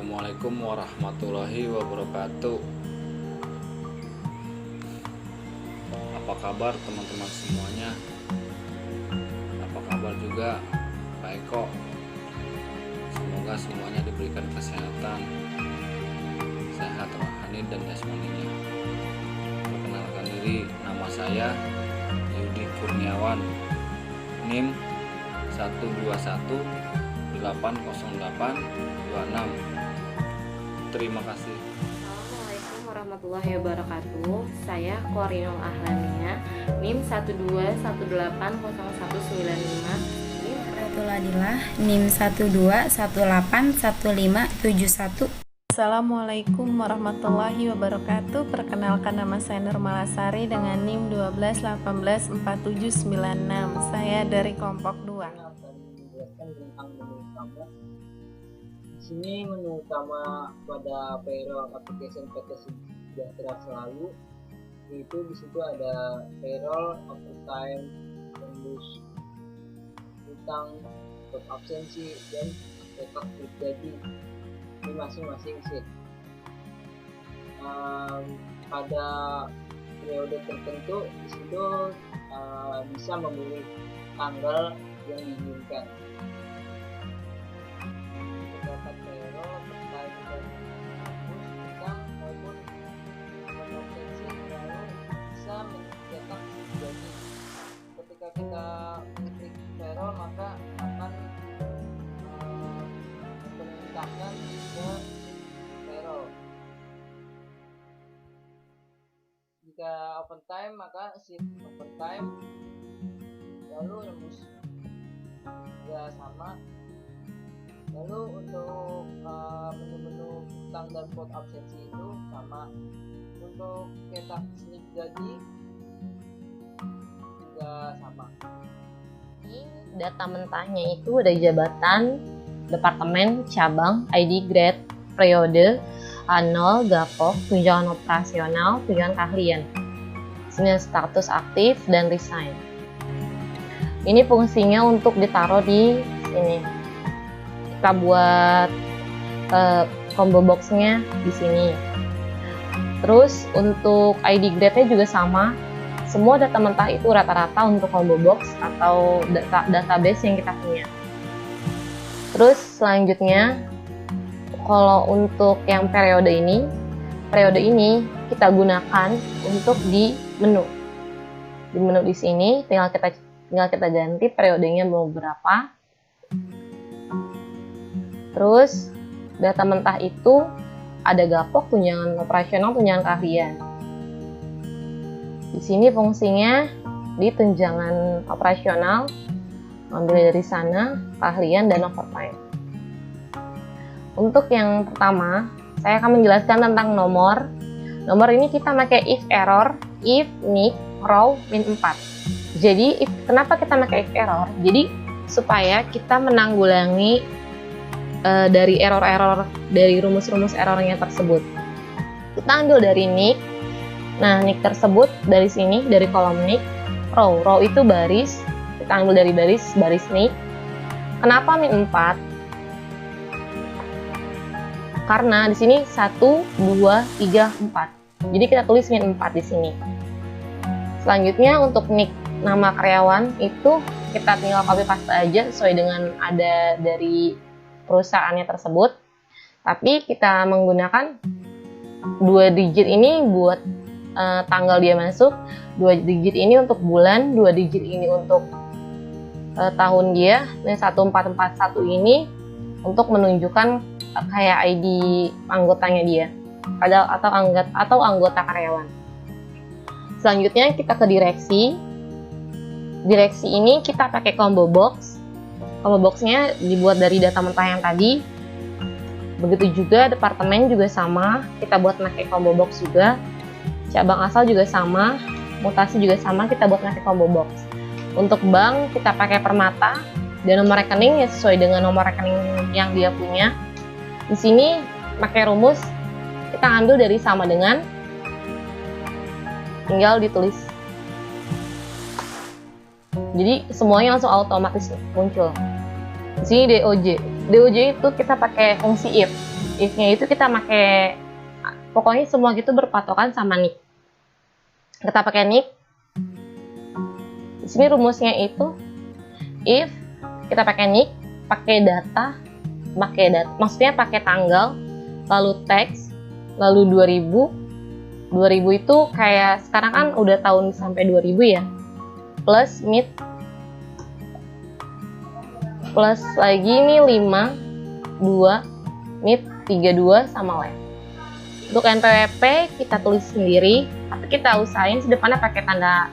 Assalamualaikum warahmatullahi wabarakatuh. Apa kabar teman-teman semuanya? Apa kabar juga Pak Eko? Semoga semuanya diberikan kesehatan, sehat rohani dan jasmaninya. Perkenalkan diri, nama saya Yudi Kurniawan, NIM 121-808-26. Terima kasih. Assalamualaikum warahmatullahi wabarakatuh. Saya Korinul Ahlamia, NIM 121800195. NIM Rahmatullahilah, NIM 121811571. Assalamualaikum warahmatullahi wabarakatuh. Perkenalkan, nama saya Nurmalasari dengan NIM 1218476. Saya dari kelompok 2. Akan menjelaskan tentang menu utama. Di sini menu utama pada payroll application PT Sejahtera Selalu, itu di situ ada payroll, overtime, tembus utang, top absensi, dan rekod gaji di masing-masing sheet. Pada periode tertentu di situ bisa memilih tanggal yang diinginkan. Terdapat payroll, overtime, dan tembus utang maupun absensi, lalu bisa mencetak gaji. Ketika kita mengklik payroll, maka akan memerintahkan ke payroll. Jika overtime, maka sheet overtime, lalu nembus juga sama. Lalu untuk menu-menu utang dan pot absensi itu sama. Untuk cetak slip gaji juga sama. Data mentahnya itu ada jabatan, departemen, cabang, ID, grade, periode, A0, gapok, tunjangan operasional, tunjangan keahlian, status aktif, dan resign. Ini fungsinya untuk ditaruh di sini. Kita buat combo boxnya di sini. Terus untuk ID grade-nya juga sama. Semua data mentah itu rata-rata untuk combo box atau database yang kita punya. Terus selanjutnya, kalau untuk yang periode ini kita gunakan untuk di menu. Di menu di sini tinggal kita ganti periodenya mau berapa. Terus data mentah itu ada gapok, tunjangan operasional, tunjangan keahlian. Di sini fungsinya di tunjangan operasional, ambil dari sana, keahlian dan overtime. Untuk yang pertama, saya akan menjelaskan tentang nomor. Nomor ini kita pakai if error, if, nick, row, min 4. Jadi, kenapa kita pakai if error? Jadi, supaya kita menanggulangi dari error-error, dari rumus-rumus errornya tersebut. Kita ambil dari nick. Nah, nick tersebut dari sini, dari kolom nick. Row itu baris. Kita ambil dari baris nick. Kenapa min 4? Karena di sini 1, 2, 3, 4. Jadi kita tulis min 4 di sini. Selanjutnya untuk nick nama karyawan itu kita tinggal copy paste aja sesuai dengan ada dari perusahaannya tersebut. Tapi kita menggunakan 2 digit ini buat tanggal dia masuk, 2 digit ini untuk bulan, 2 digit ini untuk tahun dia, dan 1441 ini untuk menunjukkan kayak ID anggotanya dia atau anggota karyawan. Selanjutnya kita ke direksi. Direksi ini kita pakai combo box. Combo boxnya dibuat dari data mentah yang tadi. Begitu juga departemen juga sama, kita buat pakai combo box juga. Cabang asal juga sama, mutasi juga sama, kita buat pakai combo box. Untuk bank kita pakai permata dan nomor rekening ya sesuai dengan nomor rekening yang dia punya. Di sini pakai rumus kita ambil dari sama dengan, tinggal ditulis. Jadi semuanya langsung otomatis muncul. Di sini DOJ itu kita pakai fungsi if. If-nya itu kita pakai, pokoknya semua gitu berpatokan sama NIK. Kita pakai NIK. Di sini rumusnya itu if kita pakai NIK, pakai data, maksudnya pakai tanggal, lalu teks, lalu 2000 itu kayak sekarang kan udah tahun sampai 2000 ya, plus mid, plus lagi ini 5, 2, mid, 32 sama left. Untuk NPWP kita tulis sendiri, tapi kita usahain depannya pakai tanda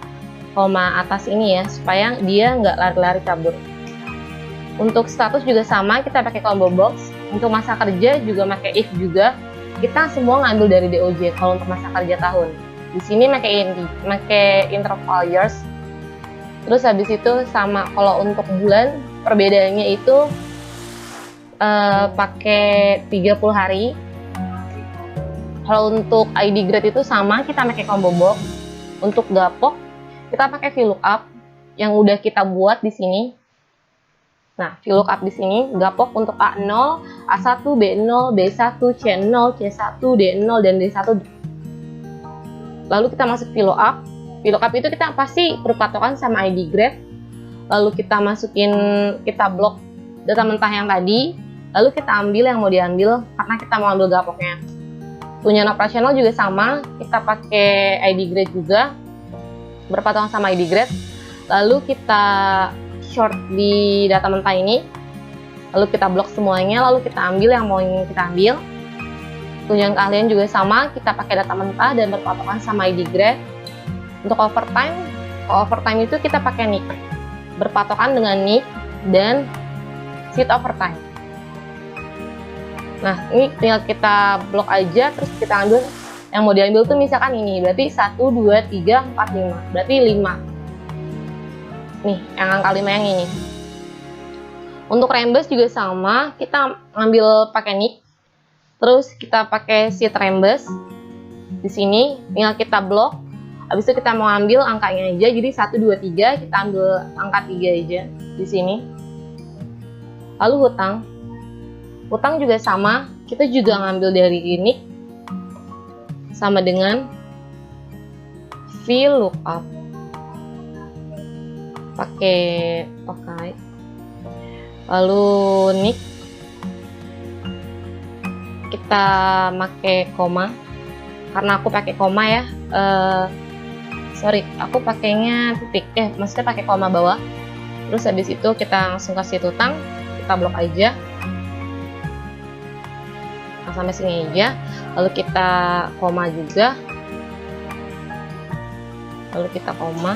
koma atas ini ya, supaya dia nggak lari-lari kabur. Untuk status juga sama, kita pakai combo box. Untuk masa kerja juga pakai if juga. Kita semua ngambil dari DOJ kalau untuk masa kerja tahun. Di sini pakai interval years. Terus habis itu sama kalau untuk bulan, perbedaannya itu pakai 30 hari. Kalau untuk ID grade itu sama, kita pakai combo box. Untuk gapok, kita pakai VLOOKUP yang udah kita buat di sini. Nah, VLOOKUP di sini gapok untuk A0, A1, B0, B1, C0, C1, D0 dan D1. Lalu kita masuk VLOOKUP. VLOOKUP itu kita pasti berpatokan sama ID grade. Lalu kita kita blok data mentah yang tadi. Lalu kita ambil yang mau diambil karena kita mau ambil gapoknya. Tunjangan operasional juga sama, kita pakai ID grade juga, berpatokan sama ID grade. Lalu kita short di data mentah ini, lalu kita blok semuanya, lalu kita ambil yang mau kita ambil. Tunjangan keahlian juga sama, kita pakai data mentah dan berpatokan sama ID grade. Untuk overtime itu kita pakai NIK, berpatokan dengan NIK dan sheet overtime. Nah, ini tinggal kita blok aja, terus kita ambil yang mau diambil tuh misalkan ini, berarti 1, 2, 3, 4, 5, berarti 5. Nih, yang angka 5 yang ini. Untuk reimburse juga sama, kita ngambil pakai NIK, terus kita pakai sheet reimburse. Di sini tinggal kita blok, habis itu kita mau ambil angkanya aja, jadi 1, 2, 3, kita ambil angka 3 aja di sini. Lalu hutang juga sama, kita juga ngambil dari ini sama dengan VLOOKUP pakai lalu NIK kita pakai koma, karena aku pakai koma ya, aku pakainya titik, maksudnya pakai koma bawah. Terus habis itu kita langsung kasih hutang, kita blok aja sampai sini aja, lalu kita koma juga, lalu kita koma,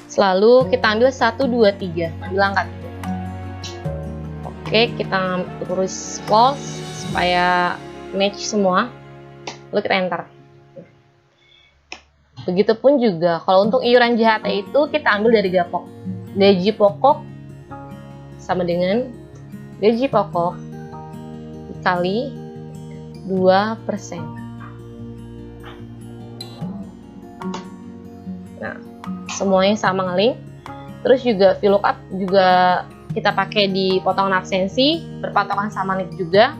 selalu kita ambil 1, 2, 3, ambil angka 3. Oke, kita tulis close supaya match semua, lalu kita enter. Begitupun juga kalau untuk iuran JHT itu kita ambil dari gapok. Gaji pokok sama dengan gaji pokok dikali 2%. Nah, semuanya sama ngelink. Terus juga VLOOKUP juga kita pakai di potongan absensi, berpatokan sama NIK juga.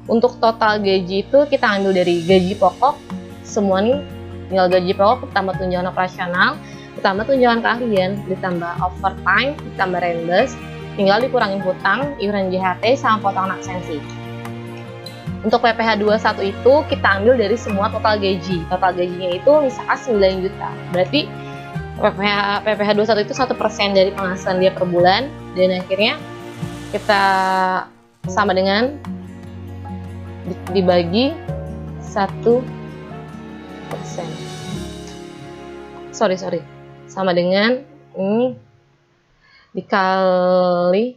Untuk total gaji itu kita ambil dari gaji pokok, semua nih tinggal gaji pokok ditambah tunjangan operasional, ditambah tunjangan keahlian, ditambah overtime, ditambah reimburse, tinggal dikurangin hutang, iuran JHT, sama potongan absensi. Untuk PPh 21 itu kita ambil dari semua total gaji. Total gajinya itu misalkan 9 juta. Berarti PPh 21 itu 1% dari penghasilan dia per bulan. Dan akhirnya kita sama dengan dibagi 1%. Sama dengan ini dikali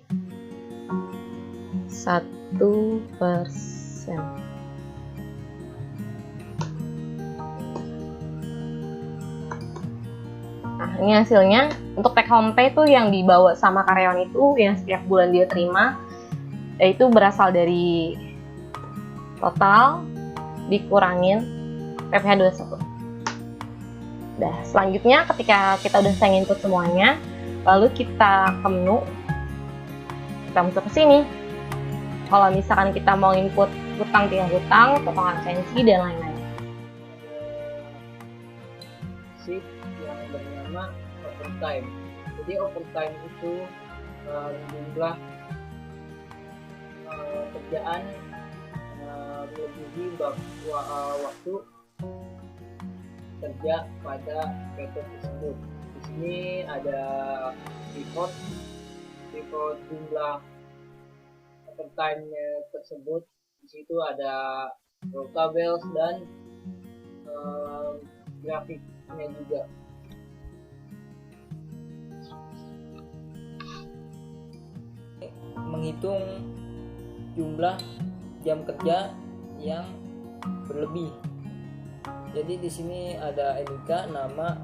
1%. Nah, ini hasilnya. Untuk take home pay itu yang dibawa sama karyawan itu yang setiap bulan dia terima, yaitu berasal dari total dikurangin PPh 21. Nah, selanjutnya ketika kita udah selesai input semuanya, lalu kita ke menu, kita masuk ke sini. Kalau misalkan kita mau input hutang tiga hutang, potongan absensi, dan lain-lain. Shift yang bernama overtime. Jadi overtime itu jumlah kerjaan melebihi waktu kerja pada PT tersebut. Di sini ada pivot jumlah overtime tersebut. Di situ ada row tables dan grafiknya juga. Menghitung jumlah jam kerja yang berlebih. Jadi di sini ada NIK, nama,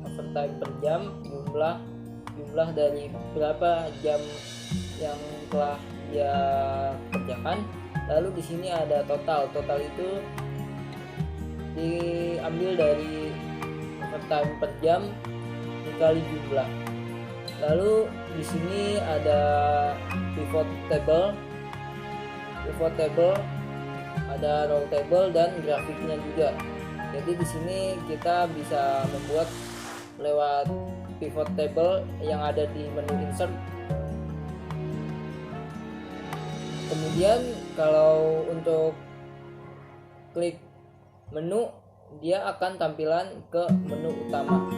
overtime per jam, jumlah dari berapa jam yang telah dia kerjakan. Lalu di sini ada total itu diambil dari overtime per jam dikali jumlah. Lalu di sini ada pivot table, ada row table dan grafiknya juga. Jadi di sini kita bisa membuat lewat pivot table yang ada di menu insert. Kemudian kalau untuk klik menu, dia akan tampilan ke menu utama.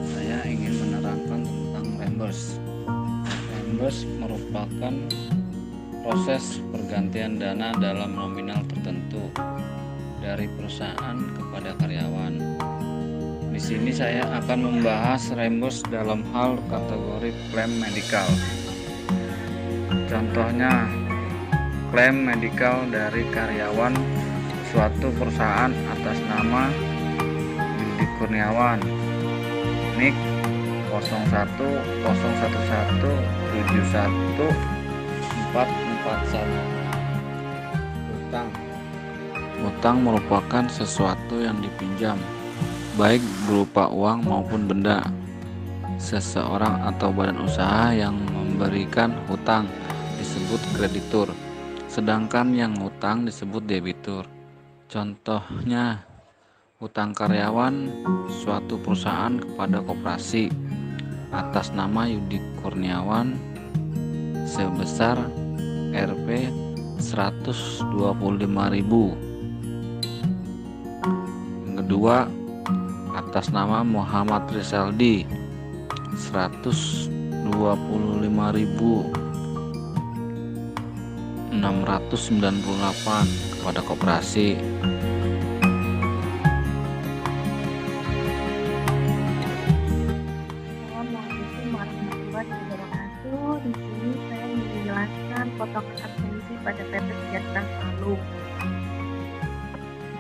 Saya ingin menerangkan tentang reimburse. Reimburse merupakan proses pergantian dana dalam nominal tertentu dari perusahaan kepada karyawan. Di sini saya akan membahas reimburse dalam hal kategori klaim medikal. Contohnya, klaim medikal dari karyawan suatu perusahaan atas nama Yudi Kurniawan, NIK 01117141. Hutang merupakan sesuatu yang dipinjam, baik berupa uang maupun benda. Seseorang atau badan usaha yang memberikan hutang disebut kreditur, sedangkan yang hutang disebut debitur. Contohnya, hutang karyawan suatu perusahaan kepada koperasi atas nama Yudi Kurniawan sebesar Rp 125.000. Yang kedua, atas nama Muhammad Rizaldi 125.698 kepada koperasi. Assalamualaikum warahmatullahi wabarakatuh. Di sini saya ingin menjelaskan potongan absensi pada PT Sejahtera Selalu.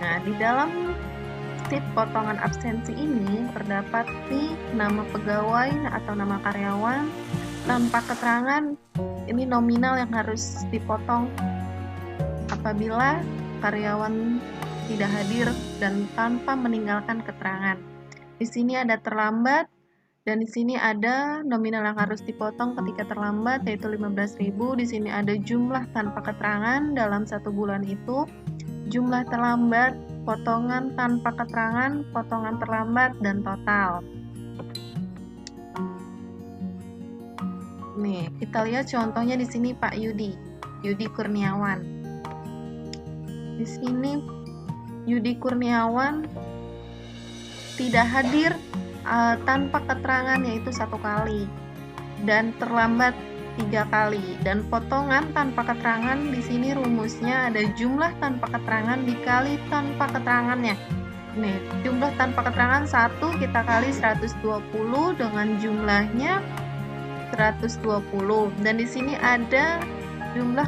Nah, di dalam sheet potongan absensi ini terdapat nama pegawai atau nama karyawan tanpa keterangan. Ini nominal yang harus dipotong apabila karyawan tidak hadir dan tanpa meninggalkan keterangan. Di sini ada terlambat dan di sini ada nominal yang harus dipotong ketika terlambat yaitu 15.000. Di sini ada jumlah tanpa keterangan dalam satu bulan itu, jumlah terlambat, potongan tanpa keterangan, potongan terlambat, dan total. Nih, kita lihat contohnya di sini Pak Yudi Kurniawan. Di sini Yudi Kurniawan tidak hadir tanpa keterangan yaitu 1 kali dan terlambat 3 kali, dan potongan tanpa keterangan di sini rumusnya ada jumlah tanpa keterangan dikali tanpa keterangannya. Nih, jumlah tanpa keterangan 1 kita kali 120 dengan jumlahnya 120, dan di sini ada jumlah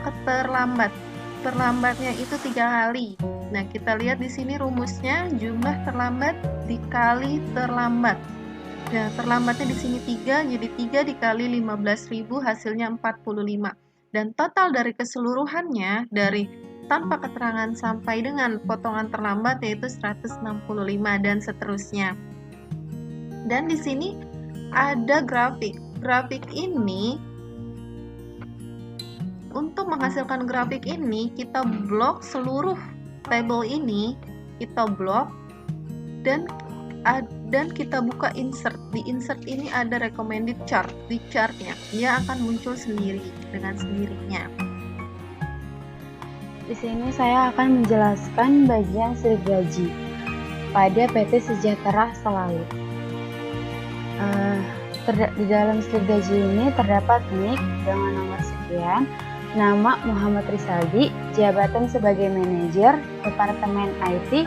terlambatnya itu 3 kali. Nah, kita lihat di sini rumusnya jumlah terlambat dikali terlambat. Nah, terlambatnya di sini 3, jadi 3 dikali 15.000 hasilnya 45. Dan total dari keseluruhannya dari tanpa keterangan sampai dengan potongan terlambat yaitu 165 dan seterusnya. Dan di sini ada grafik. Grafik ini, untuk menghasilkan grafik ini, kita blok seluruh table ini, kita blok dan kita buka insert. Di insert ini ada recommended chart. Di chartnya dia akan muncul sendiri dengan sendirinya. Di sini saya akan menjelaskan bagian slip gaji pada PT Sejahtera Selalu. Di dalam slip gaji ini terdapat NIK dengan nomor sekian, nama Muhammad Rizaldi, jabatan sebagai manajer Departemen IT,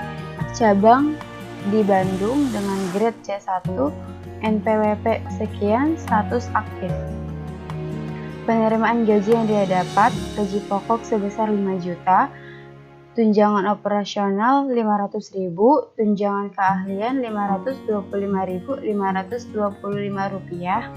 cabang di Bandung dengan grade C1, NPWP sekian, status aktif. Penerimaan gaji yang dia dapat, gaji pokok sebesar 5 juta, tunjangan operasional 500.000, tunjangan keahlian 525.525 rupiah,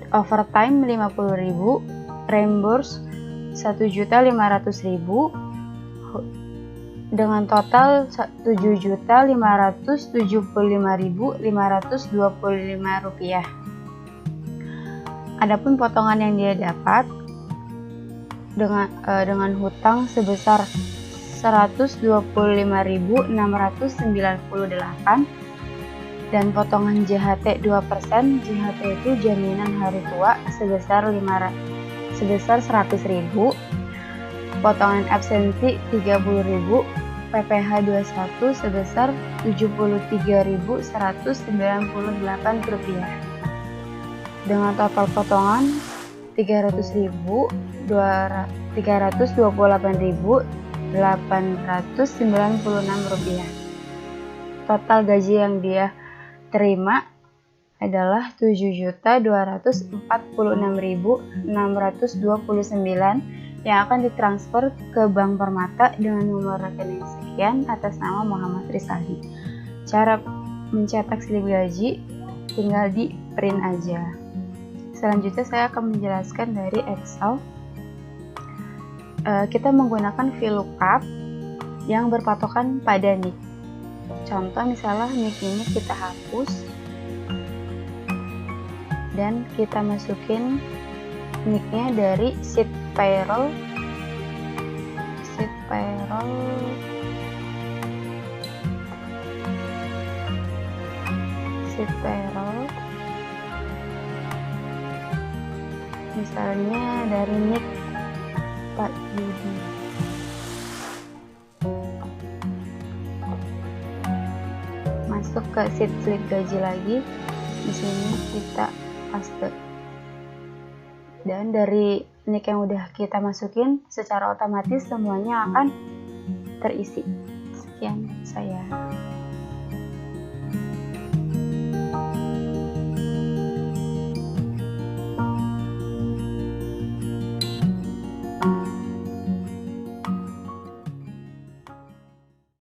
overtime 50.000, reimburse 1.500.000, dengan total 7.575.525 rupiah. Adapun potongan yang dia dapat dengan hutang sebesar 125.698 dan potongan JHT 2%. JHT itu jaminan hari tua sebesar 100.000, potongan absensi 30.000, PPh 21 sebesar 73.198 rupiah. Dengan total potongan 328.896 rupiah. Total gaji yang dia terima adalah 7.246.629 yang akan ditransfer ke Bank Permata dengan nomor rekening sekian atas nama Muhammad Rizaldi. Cara mencetak slip gaji tinggal di print aja. Selanjutnya saya akan menjelaskan dari Excel. Kita menggunakan VLOOKUP yang berpatokan pada NIK. Contoh misalnya NIK ini kita hapus dan kita masukin NIK-nya dari sheet payroll misalnya dari NIK Pak Yudi. Masuk ke sheet slip gaji lagi. Di sini kita paste. Dan dari NIK yang udah kita masukin, secara otomatis semuanya akan terisi. Sekian saya.